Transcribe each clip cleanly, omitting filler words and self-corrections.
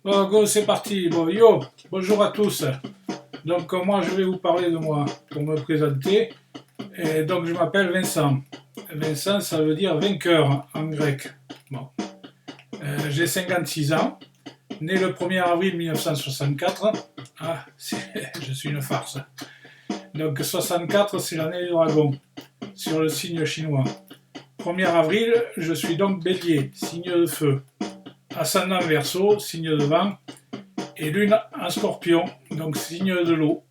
Bon, go, c'est parti. Bon, yo, bonjour à tous. Donc, moi, je vais vous parler de moi pour me présenter. Et donc, je m'appelle Vincent. Vincent, ça veut dire vainqueur en grec. Bon. J'ai 56 ans, né le 1er avril 1964. Ah, je suis une farce. Donc, 64, c'est l'année du dragon, sur le signe chinois. 1er avril, je suis donc bélier, signe de feu. Ascendant Verseau, signe de vent, et lune en scorpion, donc signe de l'eau.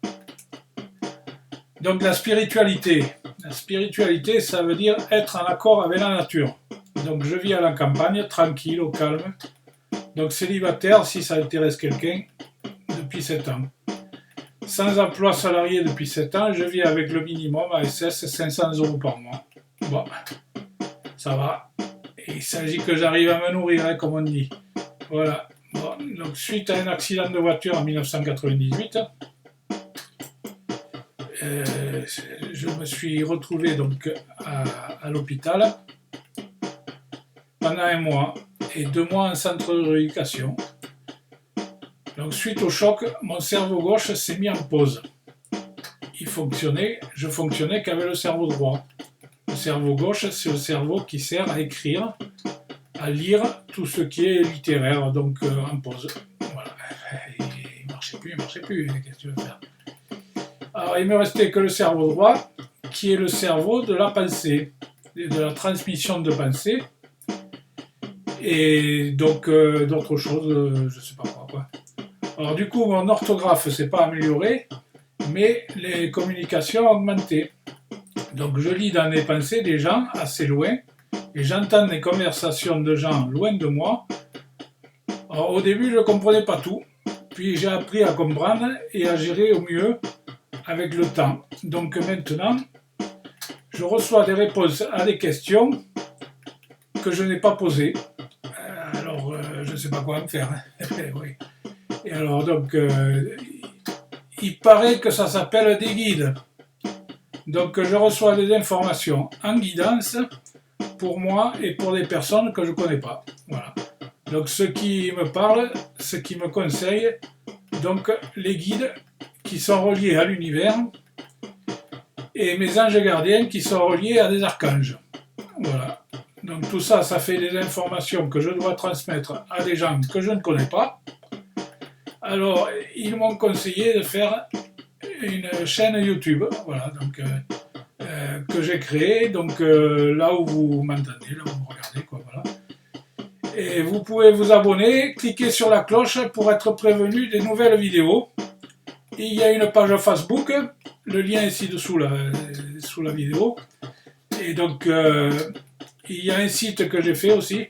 Donc la spiritualité. La spiritualité, ça veut dire être en accord avec la nature. Donc je vis à la campagne, tranquille, au calme. Donc célibataire, si ça intéresse quelqu'un, depuis 7 ans. Sans emploi salarié depuis 7 ans, je vis avec le minimum ASS 500 € par mois. Bon, ça va. Il s'agit que j'arrive à me nourrir, hein, comme on dit. Voilà. Bon, donc suite à un accident de voiture en 1998, je me suis retrouvé donc à l'hôpital pendant 1 mois et 2 mois en centre de rééducation. Donc suite au choc, mon cerveau gauche s'est mis en pause. Je fonctionnais qu'avec le cerveau droit. Le cerveau gauche, c'est le cerveau qui sert à écrire, à lire tout ce qui est littéraire, donc en pause. Voilà. Il marchait plus, qu'est-ce que tu veux faire? Alors il me restait que le cerveau droit, qui est le cerveau de la pensée, de la transmission de pensée, et donc d'autres choses, je sais pas quoi. Alors du coup, mon orthographe s'est pas amélioré, mais les communications ont augmenté. Donc je lis dans les pensées des gens assez loin, et j'entends des conversations de gens loin de moi. Alors, au début, je ne comprenais pas tout, puis j'ai appris à comprendre et à gérer au mieux avec le temps. Donc maintenant, je reçois des réponses à des questions que je n'ai pas posées. Alors, je ne sais pas quoi en faire. Oui. Et alors, donc, il paraît que ça s'appelle des guides. Donc, je reçois des informations en guidance pour moi et pour des personnes que je ne connais pas. Voilà. Donc, ceux qui me parlent, ceux qui me conseillent, donc les guides qui sont reliés à l'univers, et mes anges gardiens qui sont reliés à des archanges. Voilà. Donc tout ça, ça fait des informations que je dois transmettre à des gens que je ne connais pas. Alors, ils m'ont conseillé de faire une chaîne YouTube, voilà, donc que j'ai créée, donc là où vous m'entendez, là où vous me regardez, quoi, voilà. Et vous pouvez vous abonner, cliquer sur la cloche pour être prévenu des nouvelles vidéos. Et il y a une page Facebook, le lien est ci-dessous sous la vidéo. Et donc, il y a un site que j'ai fait aussi.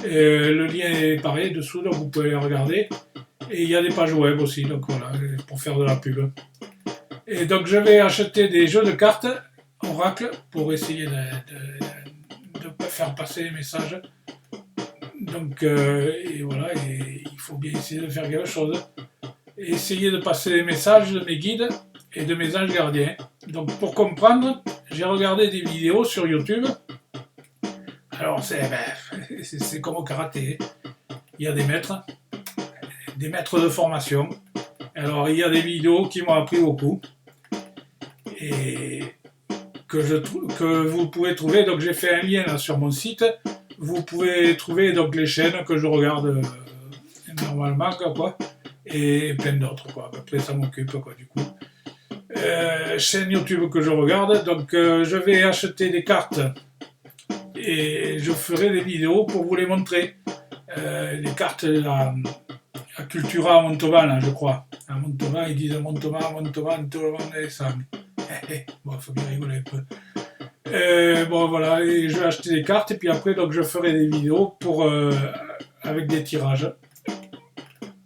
Le lien est pareil dessous, donc vous pouvez regarder. Et il y a des pages web aussi, donc voilà, pour faire de la pub. Et donc, je vais acheter des jeux de cartes Oracle pour essayer de faire passer les messages. Donc, et voilà, et il faut bien essayer de faire quelque chose. Et essayer de passer les messages de mes guides et de mes anges gardiens. Donc pour comprendre, j'ai regardé des vidéos sur YouTube. Alors c'est comme au karaté. Il y a des maîtres de formation. Alors il y a des vidéos qui m'ont appris beaucoup et que vous pouvez trouver. Donc j'ai fait un lien là sur mon site. Vous pouvez trouver donc les chaînes que je regarde normalement, quoi. Et plein d'autres, quoi. Après, ça m'occupe, quoi, du coup. Chaîne YouTube que je regarde, donc je vais acheter des cartes et je ferai des vidéos pour vous les montrer. Les cartes, la Cultura à Montauban, là, je crois. À Montauban, ils disent Montauban, tout le monde est ça. Bon, il faut bien rigoler un peu. Bon, voilà, et je vais acheter des cartes et puis après, donc, je ferai des vidéos avec des tirages.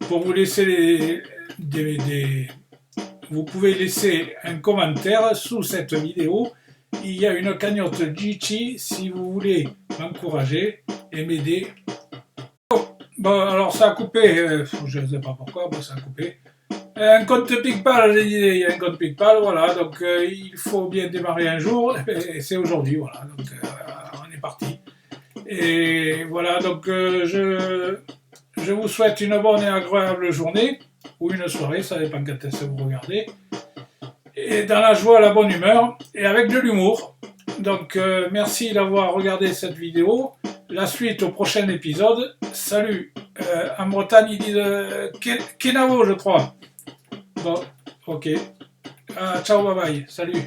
Pour vous laisser vous pouvez laisser un commentaire sous cette vidéo. Il y a une cagnotte Jitsi si vous voulez m'encourager et m'aider. Bon, alors ça a coupé, je ne sais pas pourquoi, bon, ça a coupé. Un compte PayPal, j'ai dit, il y a un compte PayPal, voilà, donc il faut bien démarrer un jour, et c'est aujourd'hui, voilà, donc on est parti. Et voilà, donc je je vous souhaite une bonne et agréable journée, ou une soirée, ça dépend quand est-ce que vous regardez. Et dans la joie, la bonne humeur, et avec de l'humour. Donc merci d'avoir regardé cette vidéo. La suite au prochain épisode. Salut. En Bretagne, ils disent Kenavo, je crois. Bon, ok. Ciao, bye bye. Salut.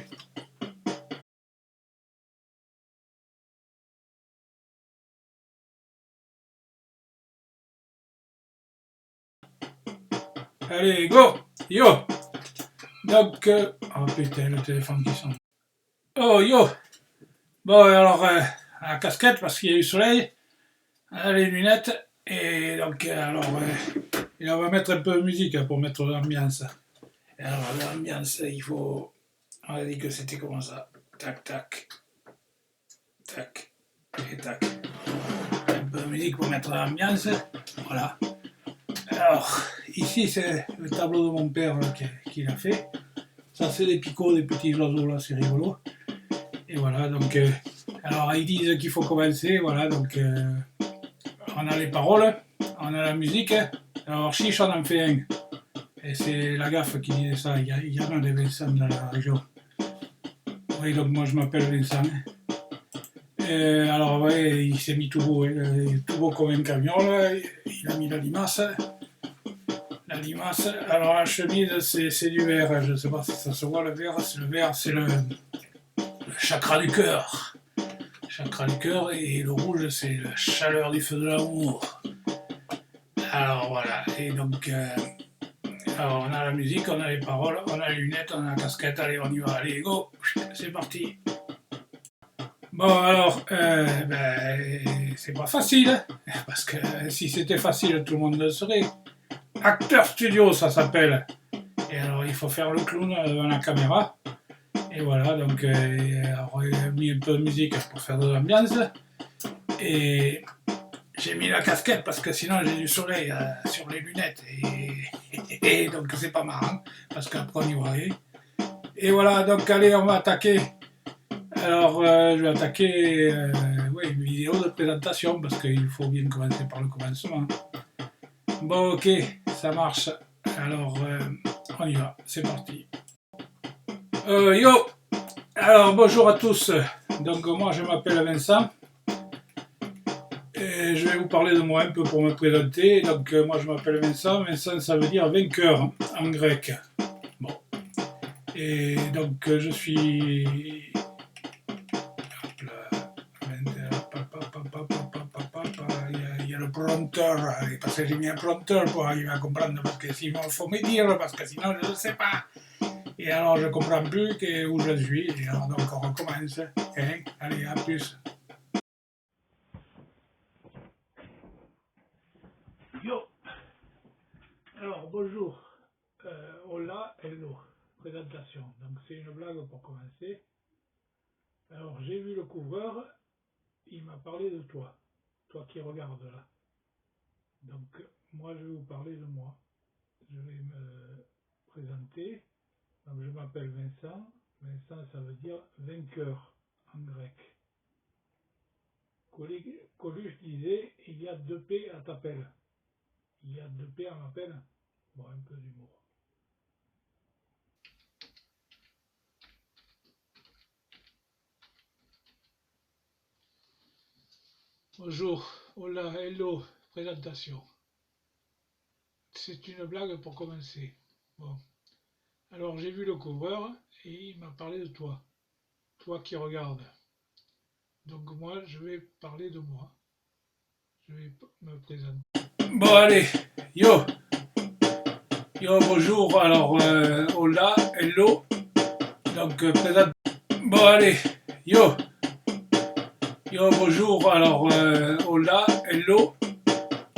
Allez, go. Yo. Donc, oh putain, le téléphone qui sonne. Oh, yo. Bon, alors, la casquette parce qu'il y a eu soleil, les lunettes, et donc, alors, et on va mettre un peu de musique pour mettre l'ambiance. Alors, l'ambiance, il faut. On a dit que c'était comment ça? Tac, tac, tac, et tac. Un peu de musique pour mettre l'ambiance. Voilà. Alors, ici, c'est le tableau de mon père qui l'a fait. Ça, c'est des picots, des petits oiseaux, là, c'est rigolo. Et voilà, donc. Alors, ils disent qu'il faut commencer, voilà, donc. On a les paroles, on a la musique. Alors, chiche, on en fait un. Et c'est la gaffe qui disait ça. Il y en a des Vincent dans la région. Oui, donc moi, je m'appelle Vincent. Alors, ouais, il s'est mis tout beau comme un camion, là. Il a mis la limace. La limace. Alors, la chemise, c'est du vert. Je ne sais pas si ça se voit, le vert. Le vert, c'est le chakra du cœur. Chakra du cœur. Et le rouge, c'est la chaleur du feu de l'amour. Alors, voilà. Et donc, alors, on a la musique, on a les paroles, on a les lunettes, on a la casquette. Allez, on y va. Allez, go. C'est parti. Bon, alors, c'est pas facile. Parce que si c'était facile, tout le monde le saurait. Acteur studio, ça s'appelle. Et alors, il faut faire le clown devant la caméra. Et voilà, donc, alors, il a mis un peu de musique pour faire de l'ambiance. Et j'ai mis la casquette parce que sinon j'ai du soleil sur les lunettes. Et donc, c'est pas marrant. Parce qu'après, on y voit rien. Et voilà, donc, allez, on va attaquer. Alors, je vais attaquer une vidéo de présentation parce qu'il faut bien commencer par le commencement. Bon, ok, ça marche. Alors, on y va, c'est parti. Yo. Alors, bonjour à tous. Donc, moi, je m'appelle Vincent. Et je vais vous parler de moi un peu pour me présenter. Donc, moi, je m'appelle Vincent. Vincent, ça veut dire vainqueur en grec. Bon. Et donc, je suis... Il y a le prompteur, parce que j'ai mis un prompteur pour arriver à comprendre, parce que sinon il faut me dire, parce que sinon je ne sais pas. Et alors je ne comprends plus où je suis, et alors donc on recommence. Hein? Allez, à plus. Yo. Alors bonjour. Hola, hello. Présentation. Donc c'est une blague pour commencer. Alors j'ai vu le couvreur, il m'a parlé de toi. Toi qui regardes là. Donc, moi, je vais vous parler de moi. Je vais me présenter. Donc, je m'appelle Vincent. Vincent, ça veut dire vainqueur en grec. Coluche disait, il y a 2 P à t'appel. Il y a 2 P à m'appel. Bon, un peu d'humour. Bonjour, hola, hello, présentation. C'est une blague pour commencer. Bon. Alors j'ai vu le couvreur et il m'a parlé de toi. Toi qui regardes. Donc moi je vais parler de moi. Je vais me présenter. Bon allez, yo. Yo, bonjour. Alors hola, hello. Donc présente. Bon allez, yo. Yo, bonjour. Alors hola, hello.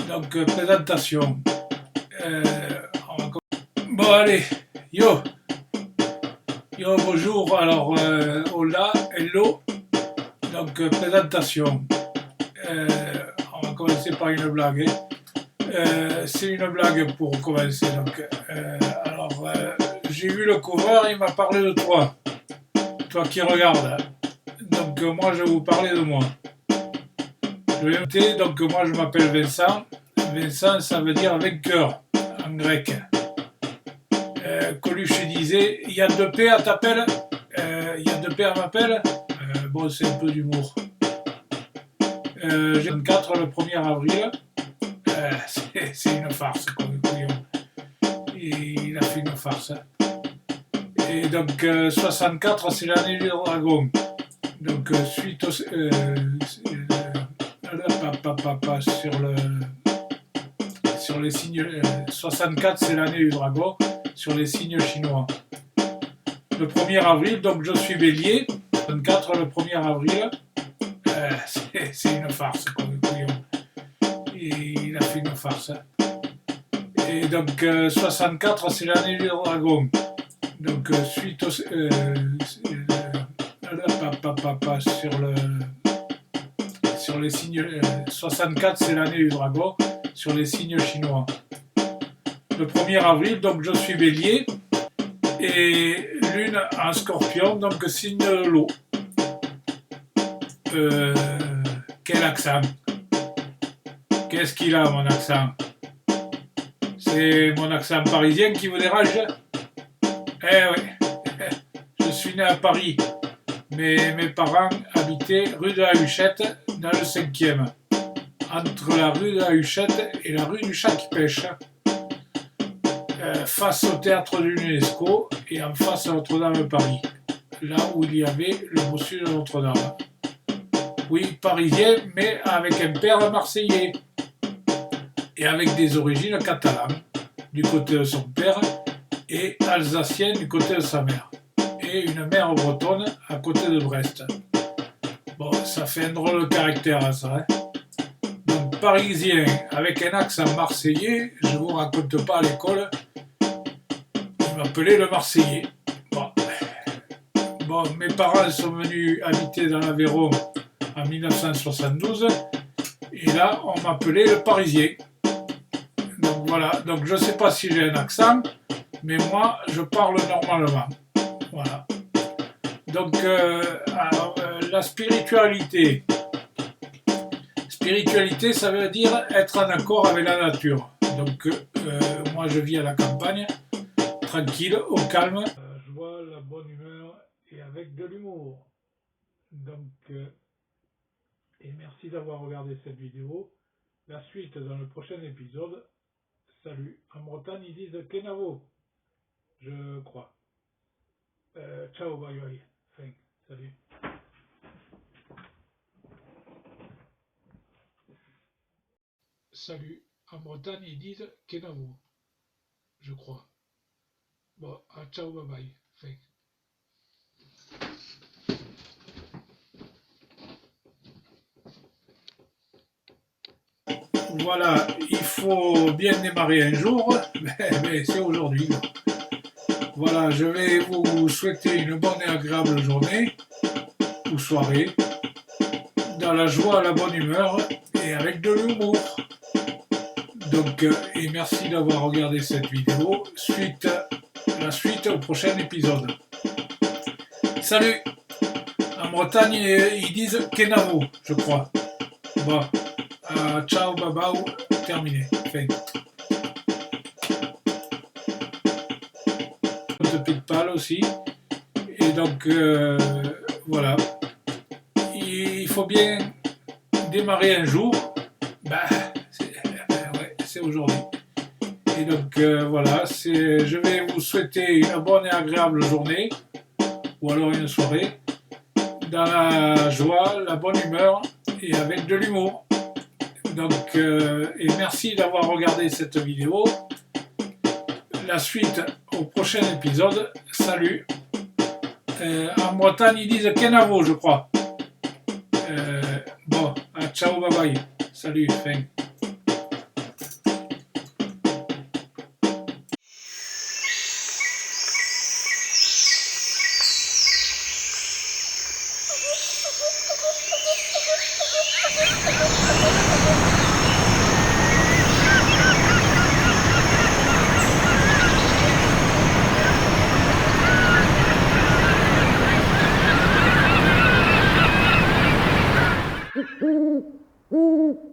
Donc présentation. Bon allez, yo. Yo, bonjour. Alors hola, hello. Donc présentation. On va commencer par une blague. C'est une blague pour commencer. Donc, alors, j'ai vu le cover, il m'a parlé de toi. Toi qui regardes. Donc, moi, je vais vous parler de moi. Je vais noter, donc, moi, je m'appelle Vincent. Vincent, ça veut dire vainqueur en grec. Coluche disait, il y a 2 P à t'appelle, il y a 2 P à m'appelle. Bon, c'est un peu d'humour. J'ai 24 le 1er avril. C'est une farce, comme le couillon. Il a fait une farce. Et donc, 64, c'est l'année du dragon. Donc, suite au. Sur les signes. 64, c'est l'année du dragon, sur les signes chinois. Le 1er avril, donc je suis bélier. 64, le 1er avril. C'est une farce, comme le couillon. Il a fait une farce. Et donc, 64, c'est l'année du dragon. Donc, suite au. Sur les signes. 64, c'est l'année du dragon, sur les signes chinois. Le 1er avril, donc je suis bélier. Et lune en scorpion, donc signe de l'eau. Quel accent? Qu'est-ce qu'il a, mon accent? C'est mon accent parisien qui vous dérange? Eh oui, je suis né à Paris, mais mes parents habitaient rue de la Huchette, dans le 5e, entre la rue de la Huchette et la rue du Chat qui pêche, face au théâtre de l'UNESCO et en face à Notre-Dame Paris, là où il y avait le bossu de Notre-Dame. Oui, parisien, mais avec un père marseillais et avec des origines catalanes du côté de son père et alsacienne du côté de sa mère, et une mère bretonne à côté de Brest. Bon, ça fait un drôle de caractère, ça. Hein. Donc, parisien avec un accent marseillais, je vous raconte pas à l'école, ils m'appelaient le Marseillais. Bon, mes parents sont venus habiter dans l'Aveyron en 1972, et là, on m'appelait le Parisien. Donc voilà, donc je sais pas si j'ai un accent, mais moi, je parle normalement. Voilà. Donc, la spiritualité. Spiritualité, ça veut dire être en accord avec la nature. Donc, moi, je vis à la campagne, tranquille, au calme. Joie, la bonne humeur et avec de l'humour. Donc, et merci d'avoir regardé cette vidéo. La suite dans le prochain épisode. Salut. En Bretagne, ils disent Kenavo, je crois. Ciao, bye bye. Enfin, salut. Salut. En Bretagne, ils disent Kenavo, je crois. Bon, ciao, bye bye. Enfin. Voilà, il faut bien démarrer un jour, mais c'est aujourd'hui. Voilà, je vais vous souhaiter une bonne et agréable journée ou soirée, dans la joie, la bonne humeur et avec de l'humour. Donc, et merci d'avoir regardé cette vidéo. La suite au prochain épisode. Salut! En Bretagne, ils disent Kenavo, je crois. Bon. Ciao, babao, terminé. Fin. De PayPal aussi. Et donc, voilà. Il faut bien démarrer un jour. C'est aujourd'hui. Et donc, voilà. Je vais vous souhaiter une bonne et agréable journée. Ou alors une soirée. Dans la joie, la bonne humeur et avec de l'humour. Donc, et merci d'avoir regardé cette vidéo. La suite au prochain épisode. Salut. En Bretagne, ils disent Kenavo, je crois. Bon, ciao, bye bye. Salut, fin. Ooh.